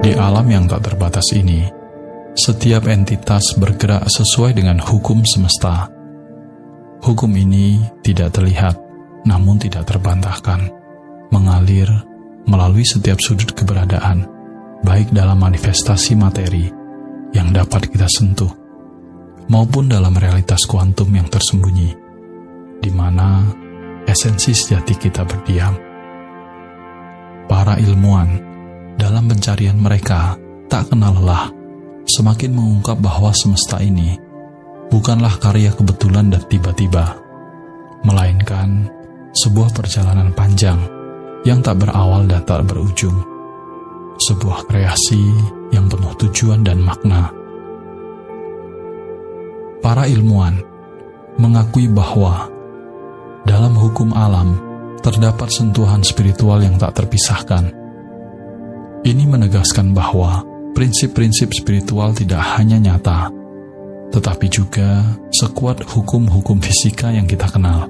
Di alam yang tak terbatas ini, setiap entitas bergerak sesuai dengan hukum semesta. Hukum ini tidak terlihat, namun tidak terbantahkan, mengalir melalui setiap sudut keberadaan, baik dalam manifestasi materi yang dapat kita sentuh, maupun dalam realitas kuantum yang tersembunyi, di mana esensi sejati kita berdiam. Para ilmuwan dalam pencarian mereka tak kenal lelah, semakin mengungkap bahwa semesta ini bukanlah karya kebetulan dan tiba-tiba, melainkan sebuah perjalanan panjang yang tak berawal dan tak berujung, sebuah kreasi yang penuh tujuan dan makna. Para ilmuwan mengakui bahwa dalam hukum alam terdapat sentuhan spiritual yang tak terpisahkan. Ini menegaskan bahwa prinsip-prinsip spiritual tidak hanya nyata, tetapi juga sekuat hukum-hukum fisika yang kita kenal.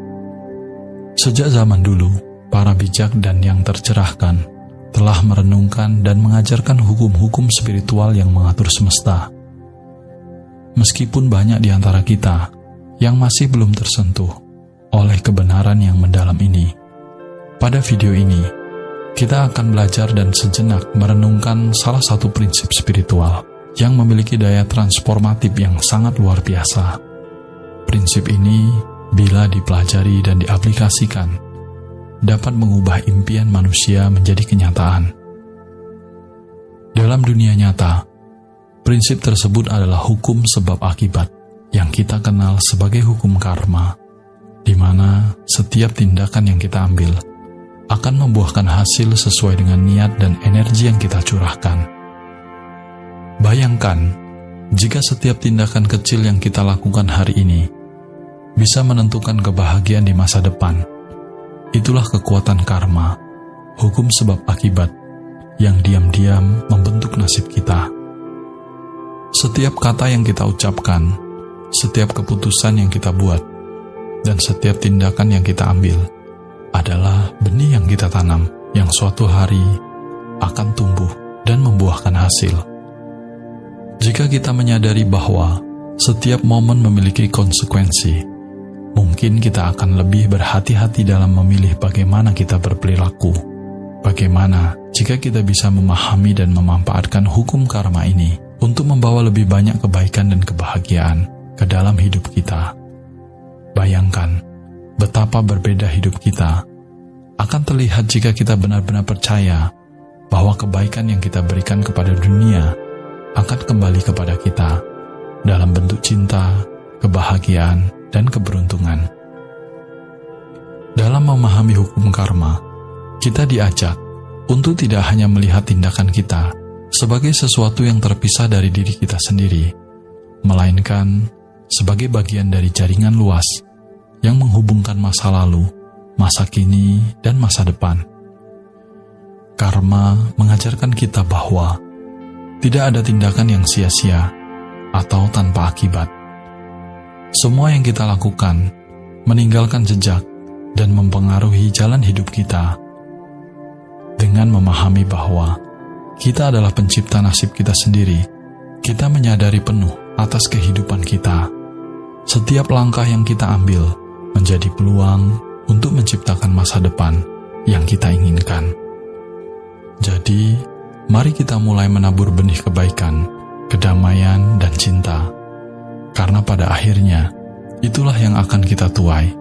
Sejak zaman dulu, para bijak dan yang tercerahkan telah merenungkan dan mengajarkan hukum-hukum spiritual yang mengatur semesta. Meskipun banyak di antara kita yang masih belum tersentuh oleh kebenaran yang mendalam ini, pada video ini kita akan belajar dan sejenak merenungkan salah satu prinsip spiritual yang memiliki daya transformatif yang sangat luar biasa. Prinsip ini, bila dipelajari dan diaplikasikan, dapat mengubah impian manusia menjadi kenyataan. Dalam dunia nyata, prinsip tersebut adalah hukum sebab akibat yang kita kenal sebagai hukum karma, di mana setiap tindakan yang kita ambil akan membuahkan hasil sesuai dengan niat dan energi yang kita curahkan. Bayangkan, jika setiap tindakan kecil yang kita lakukan hari ini bisa menentukan kebahagiaan di masa depan. Itulah kekuatan karma, hukum sebab akibat, yang diam-diam membentuk nasib kita. Setiap kata yang kita ucapkan, setiap keputusan yang kita buat, dan setiap tindakan yang kita ambil adalah benih yang kita tanam, yang suatu hari akan tumbuh dan membuahkan hasil. Jika kita menyadari bahwa setiap momen memiliki konsekuensi, mungkin kita akan lebih berhati-hati dalam memilih bagaimana kita berperilaku. Bagaimana jika kita bisa memahami dan memanfaatkan hukum karma ini untuk membawa lebih banyak kebaikan dan kebahagiaan ke dalam hidup kita. Bayangkan betapa berbeda hidup kita akan terlihat jika kita benar-benar percaya bahwa kebaikan yang kita berikan kepada dunia akan kembali kepada kita dalam bentuk cinta, kebahagiaan, dan keberuntungan. Dalam memahami hukum karma, kita diajak untuk tidak hanya melihat tindakan kita sebagai sesuatu yang terpisah dari diri kita sendiri, melainkan sebagai bagian dari jaringan luas yang menghubungkan masa lalu, masa kini, dan masa depan. Karma mengajarkan kita bahwa tidak ada tindakan yang sia-sia atau tanpa akibat. Semua yang kita lakukan meninggalkan jejak dan mempengaruhi jalan hidup kita. Dengan memahami bahwa kita adalah pencipta nasib kita sendiri, kita menyadari penuh atas kehidupan kita. Setiap langkah yang kita ambil menjadi peluang untuk menciptakan masa depan yang kita inginkan. Jadi, mari kita mulai menabur benih kebaikan, kedamaian, dan cinta. Karena pada akhirnya, itulah yang akan kita tuai.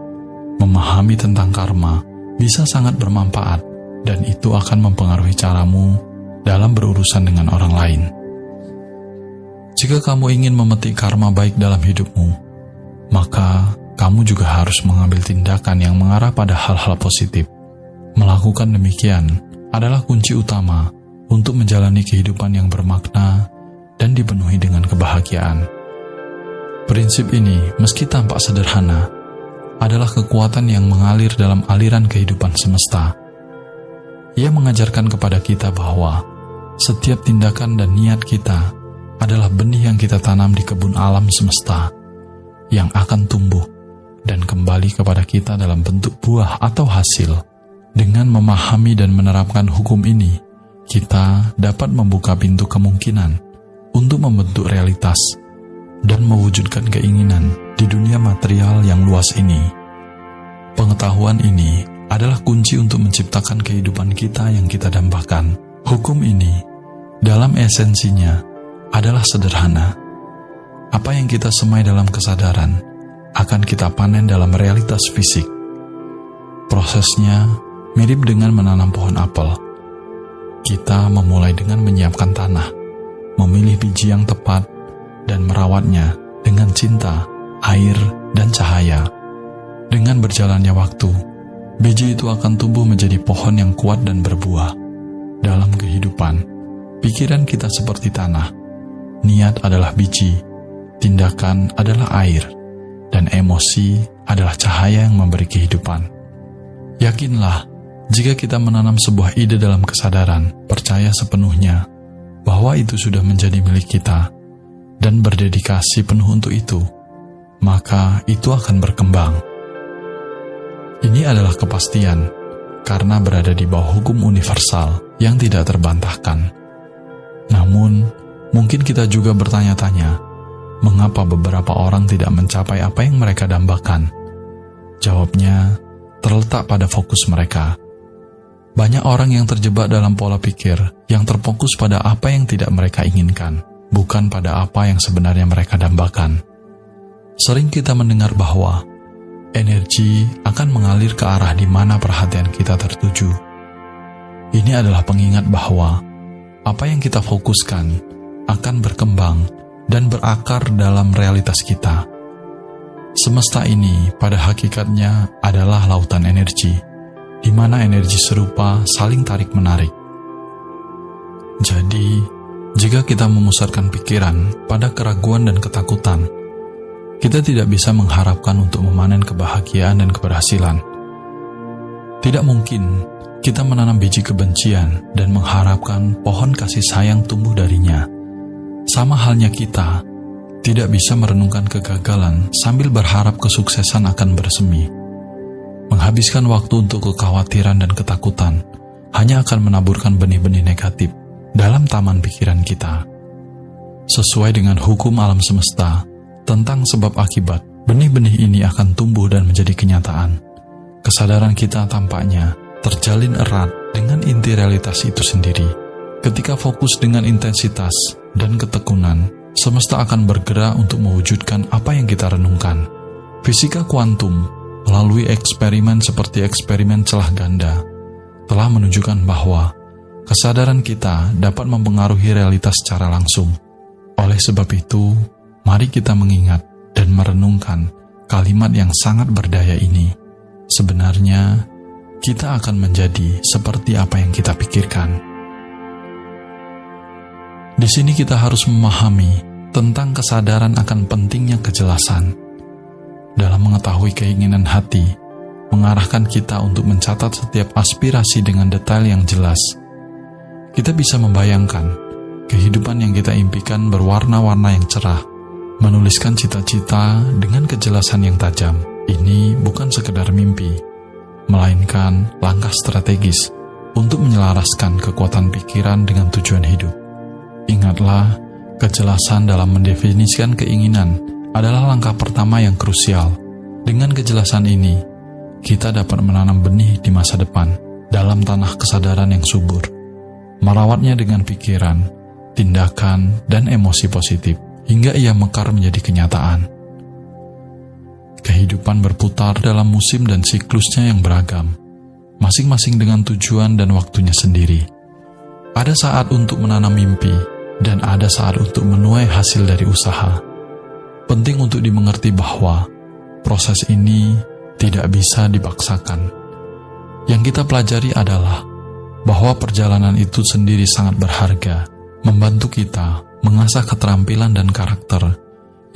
Memahami tentang karma bisa sangat bermanfaat, dan itu akan mempengaruhi caramu dalam berurusan dengan orang lain. Jika kamu ingin memetik karma baik dalam hidupmu, maka kamu juga harus mengambil tindakan yang mengarah pada hal-hal positif. Melakukan demikian adalah kunci utama untuk menjalani kehidupan yang bermakna dan dipenuhi dengan kebahagiaan. Prinsip ini, meski tampak sederhana, adalah kekuatan yang mengalir dalam aliran kehidupan semesta. Ia mengajarkan kepada kita bahwa setiap tindakan dan niat kita adalah benih yang kita tanam di kebun alam semesta, yang akan tumbuh dan kembali kepada kita dalam bentuk buah atau hasil. Dengan memahami dan menerapkan hukum ini, kita dapat membuka pintu kemungkinan untuk membentuk realitas dan mewujudkan keinginan di dunia material yang luas ini. Pengetahuan ini adalah kunci untuk menciptakan kehidupan kita yang kita dambakan. Hukum ini, dalam esensinya, adalah sederhana. Apa yang kita semai dalam kesadaran akan kita panen dalam realitas fisik. Prosesnya mirip dengan menanam pohon apel. Kita memulai dengan menyiapkan tanah, memilih biji yang tepat, dan merawatnya dengan cinta, air, dan cahaya. Dengan berjalannya waktu, biji itu akan tumbuh menjadi pohon yang kuat dan berbuah. Dalam kehidupan, pikiran kita seperti tanah, niat adalah biji, tindakan adalah air, dan emosi adalah cahaya yang memberi kehidupan. Yakinlah, jika kita menanam sebuah ide dalam kesadaran, percaya sepenuhnya bahwa itu sudah menjadi milik kita, dan berdedikasi penuh untuk itu, maka itu akan berkembang. Ini adalah kepastian, karena berada di bawah hukum universal yang tidak terbantahkan. Namun, mungkin kita juga bertanya-tanya, mengapa beberapa orang tidak mencapai apa yang mereka dambakan? Jawabnya terletak pada fokus mereka. Banyak orang yang terjebak dalam pola pikir yang terfokus pada apa yang tidak mereka inginkan, bukan pada apa yang sebenarnya mereka dambakan. Sering kita mendengar bahwa energi akan mengalir ke arah di mana perhatian kita tertuju. Ini adalah pengingat bahwa apa yang kita fokuskan akan berkembang dan berakar dalam realitas kita. Semesta ini pada hakikatnya adalah lautan energi, di mana energi serupa saling tarik-menarik. Jadi, jika kita memusatkan pikiran pada keraguan dan ketakutan, kita tidak bisa mengharapkan untuk memanen kebahagiaan dan keberhasilan. Tidak mungkin kita menanam biji kebencian dan mengharapkan pohon kasih sayang tumbuh darinya. Sama halnya kita tidak bisa merenungkan kegagalan sambil berharap kesuksesan akan bersemi. Menghabiskan waktu untuk kekhawatiran dan ketakutan hanya akan menaburkan benih-benih negatif dalam taman pikiran kita. Sesuai dengan hukum alam semesta tentang sebab akibat, benih-benih ini akan tumbuh dan menjadi kenyataan. Kesadaran kita tampaknya terjalin erat dengan inti realitas itu sendiri. Ketika fokus dengan intensitas dan ketekunan, semesta akan bergerak untuk mewujudkan apa yang kita renungkan. Fisika kuantum melalui eksperimen seperti eksperimen celah ganda telah menunjukkan bahwa kesadaran kita dapat mempengaruhi realitas secara langsung. Oleh sebab itu, mari kita mengingat dan merenungkan kalimat yang sangat berdaya ini. Sebenarnya, kita akan menjadi seperti apa yang kita pikirkan. Di sini kita harus memahami tentang kesadaran akan pentingnya kejelasan. Dalam mengetahui keinginan hati, mengarahkan kita untuk mencatat setiap aspirasi dengan detail yang jelas. Kita bisa membayangkan kehidupan yang kita impikan berwarna-warna yang cerah, menuliskan cita-cita dengan kejelasan yang tajam. Ini bukan sekedar mimpi, melainkan langkah strategis untuk menyelaraskan kekuatan pikiran dengan tujuan hidup. Ingatlah, kejelasan dalam mendefinisikan keinginan adalah langkah pertama yang krusial. Dengan kejelasan ini, kita dapat menanam benih di masa depan dalam tanah kesadaran yang subur, merawatnya dengan pikiran, tindakan, dan emosi positif, hingga ia mekar menjadi kenyataan. Kehidupan berputar dalam musim dan siklusnya yang beragam, masing-masing dengan tujuan dan waktunya sendiri. Ada saat untuk menanam mimpi, dan ada saat untuk menuai hasil dari usaha. Penting untuk dimengerti bahwa proses ini tidak bisa dipaksakan. Yang kita pelajari adalah bahwa perjalanan itu sendiri sangat berharga, membantu kita mengasah keterampilan dan karakter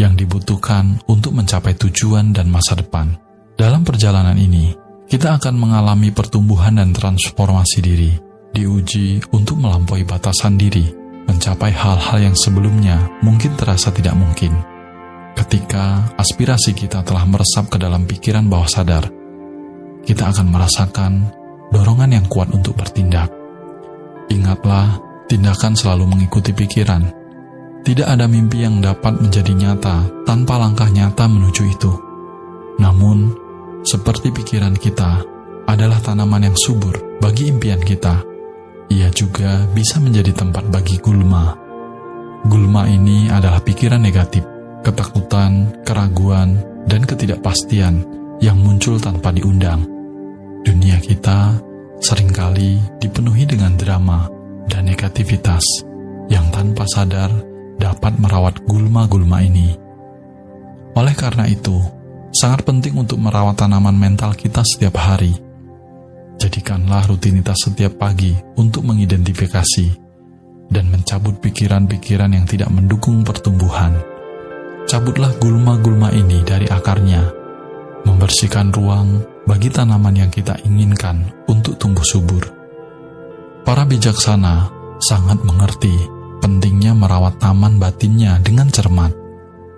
yang dibutuhkan untuk mencapai tujuan dan masa depan. Dalam perjalanan ini, kita akan mengalami pertumbuhan dan transformasi diri, diuji untuk melampaui batasan diri, mencapai hal-hal yang sebelumnya mungkin terasa tidak mungkin. Ketika aspirasi kita telah meresap ke dalam pikiran bawah sadar, kita akan merasakan dorongan yang kuat untuk bertindak. Ingatlah, tindakan selalu mengikuti pikiran. Tidak ada mimpi yang dapat menjadi nyata tanpa langkah nyata menuju itu. Namun, seperti pikiran kita adalah tanaman yang subur bagi impian kita, ia juga bisa menjadi tempat bagi gulma. Gulma ini adalah pikiran negatif, ketakutan, keraguan, dan ketidakpastian yang muncul tanpa diundang. Dunia kita seringkali dipenuhi dengan drama dan negativitas yang tanpa sadar dapat merawat gulma-gulma ini. Oleh karena itu, sangat penting untuk merawat tanaman mental kita setiap hari. Jadikanlah rutinitas setiap pagi untuk mengidentifikasi dan mencabut pikiran-pikiran yang tidak mendukung pertumbuhan. Cabutlah gulma-gulma ini dari akarnya, membersihkan ruang bagi tanaman yang kita inginkan untuk tumbuh subur. Para bijaksana sangat mengerti pentingnya merawat taman batinnya dengan cermat,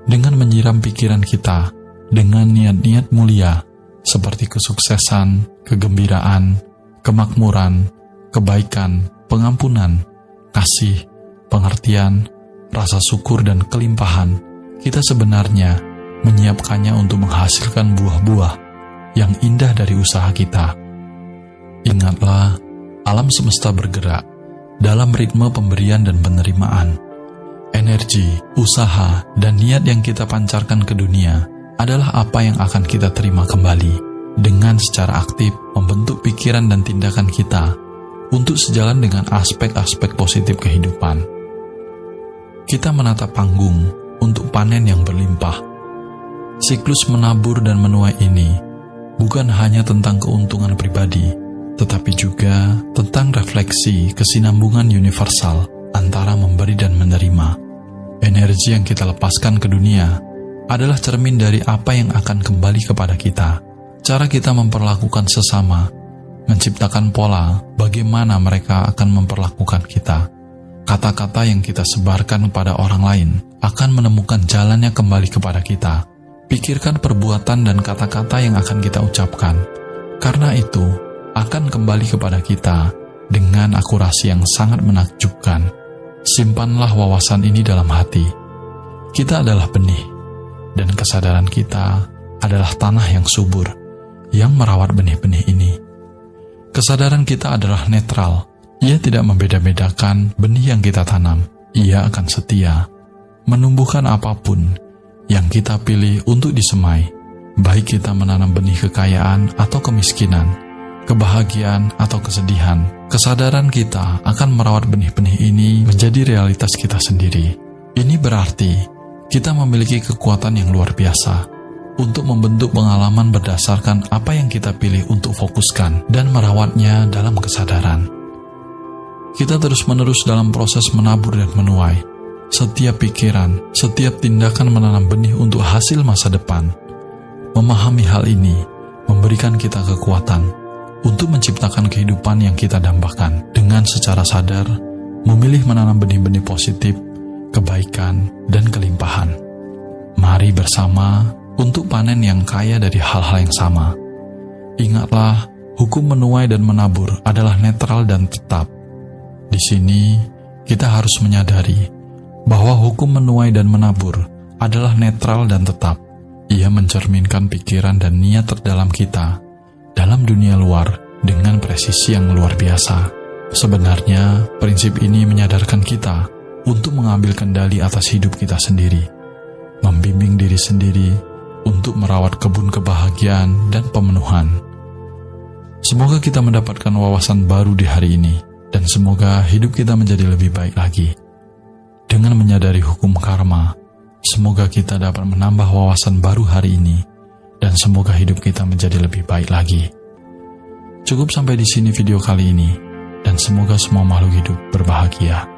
dengan menyiram pikiran kita dengan niat-niat mulia seperti kesuksesan, kegembiraan, kemakmuran, kebaikan, pengampunan, kasih, pengertian, rasa syukur, dan kelimpahan. Kita sebenarnya menyiapkannya untuk menghasilkan buah-buah yang indah dari usaha kita. Ingatlah, alam semesta bergerak dalam ritme pemberian dan penerimaan. Energi, usaha, dan niat yang kita pancarkan ke dunia adalah apa yang akan kita terima kembali dengan secara aktif membentuk pikiran dan tindakan kita untuk sejalan dengan aspek-aspek positif kehidupan. Kita menata panggung untuk panen yang berlimpah. Siklus menabur dan menuai ini bukan hanya tentang keuntungan pribadi, tetapi juga tentang refleksi kesinambungan universal antara memberi dan menerima. Energi yang kita lepaskan ke dunia adalah cermin dari apa yang akan kembali kepada kita. Cara kita memperlakukan sesama menciptakan pola bagaimana mereka akan memperlakukan kita. Kata-kata yang kita sebarkan kepada orang lain akan menemukan jalannya kembali kepada kita. Pikirkan perbuatan dan kata-kata yang akan kita ucapkan, karena itu akan kembali kepada kita dengan akurasi yang sangat menakjubkan. Simpanlah wawasan ini dalam hati. Kita adalah benih, dan kesadaran kita adalah tanah yang subur, yang merawat benih-benih ini. Kesadaran kita adalah netral. Ia tidak membeda-bedakan benih yang kita tanam. Ia akan setia, menumbuhkan apapun yang kita pilih untuk disemai, baik kita menanam benih kekayaan atau kemiskinan, kebahagiaan atau kesedihan. Kesadaran kita akan merawat benih-benih ini menjadi realitas kita sendiri. Ini berarti kita memiliki kekuatan yang luar biasa untuk membentuk pengalaman berdasarkan apa yang kita pilih untuk fokuskan dan merawatnya dalam kesadaran. Kita terus-menerus dalam proses menabur dan menuai. Setiap pikiran, setiap tindakan menanam benih untuk hasil masa depan. Memahami hal ini memberikan kita kekuatan untuk menciptakan kehidupan yang kita dambakan dengan secara sadar, memilih menanam benih-benih positif, kebaikan, dan kelimpahan. Mari bersama untuk panen yang kaya dari hal-hal yang sama. Ingatlah, hukum menuai dan menabur adalah netral dan tetap. Di sini, kita harus menyadari bahwa hukum menuai dan menabur adalah netral dan tetap. Ia mencerminkan pikiran dan niat terdalam kita dalam dunia luar dengan presisi yang luar biasa. Sebenarnya, prinsip ini menyadarkan kita untuk mengambil kendali atas hidup kita sendiri, membimbing diri sendiri untuk merawat kebun kebahagiaan dan pemenuhan. Semoga kita mendapatkan wawasan baru di hari ini, dan semoga hidup kita menjadi lebih baik lagi. Dengan menyadari hukum karma, semoga kita dapat menambah wawasan baru hari ini, dan semoga hidup kita menjadi lebih baik lagi. Cukup sampai di sini video kali ini, dan semoga semua makhluk hidup berbahagia.